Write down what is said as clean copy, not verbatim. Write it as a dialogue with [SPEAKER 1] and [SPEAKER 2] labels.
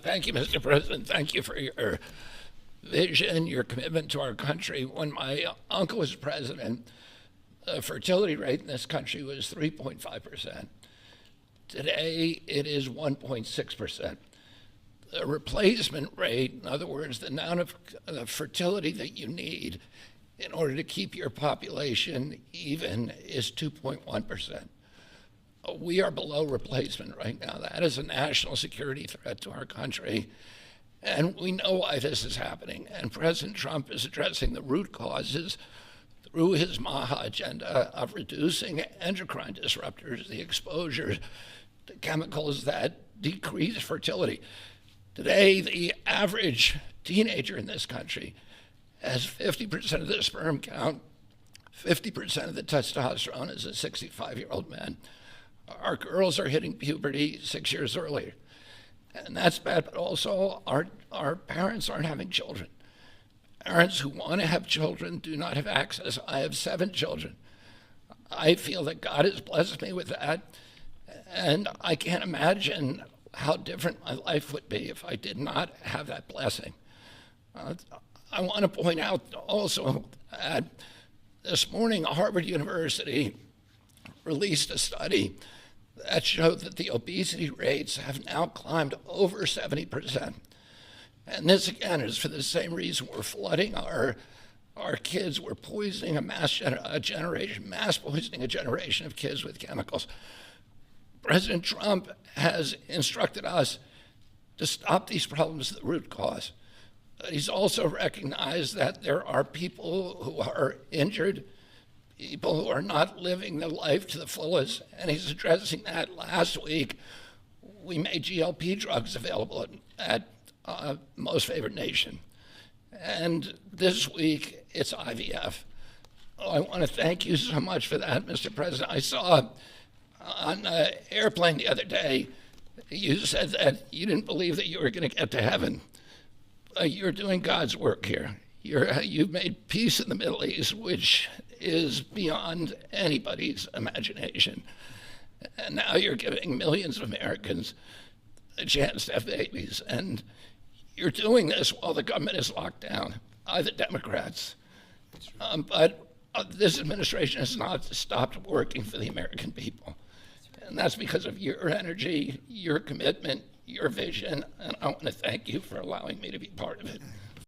[SPEAKER 1] Thank you, Mr. President. Thank you for your vision, your commitment to our country. When my uncle was president, the fertility rate in this country was 3.5%. Today, it is 1.6%. The replacement rate, in other words, the amount of fertility that you need in order to keep your population even, is 2.1%. We are below replacement right now. That is a national security threat to our country. And we know why this is happening. And President Trump is addressing the root causes through his MAHA agenda of reducing endocrine disruptors, the exposure to chemicals that decrease fertility. Today, the average teenager in this country has 50% of the sperm count, 50% of the testosterone as a 65-year-old man. Our girls are hitting puberty 6 years earlier. And that's bad, but also our parents aren't having children. Parents who want to have children do not have access. I have 7 children. I feel that God has blessed me with that, and I can't imagine how different my life would be if I did not have that blessing. I want to point out also that this morning Harvard University released a study that showed that the obesity rates have now climbed over 70%. And this, again, is for the same reason we're flooding our kids. We're poisoning mass poisoning a generation of kids with chemicals. President Trump has instructed us to stop these problems at the root cause. But he's also recognized that there are people who are injured, people who are not living their life to the fullest, and he's addressing that. Last week, we made GLP drugs available at Most Favored Nation. And this week, it's IVF. I want to thank you so much for that, Mr. President. I saw on an airplane the other day, you said that you didn't believe that you were going to get to heaven. You're doing God's work here. You've made peace in the Middle East, which is beyond anybody's imagination. And now you're giving millions of Americans a chance to have babies. And you're doing this while the government is locked down by the Democrats. But this administration has not stopped working for the American people. And that's because of your energy, your commitment, your vision, and I want to thank you for allowing me to be part of it.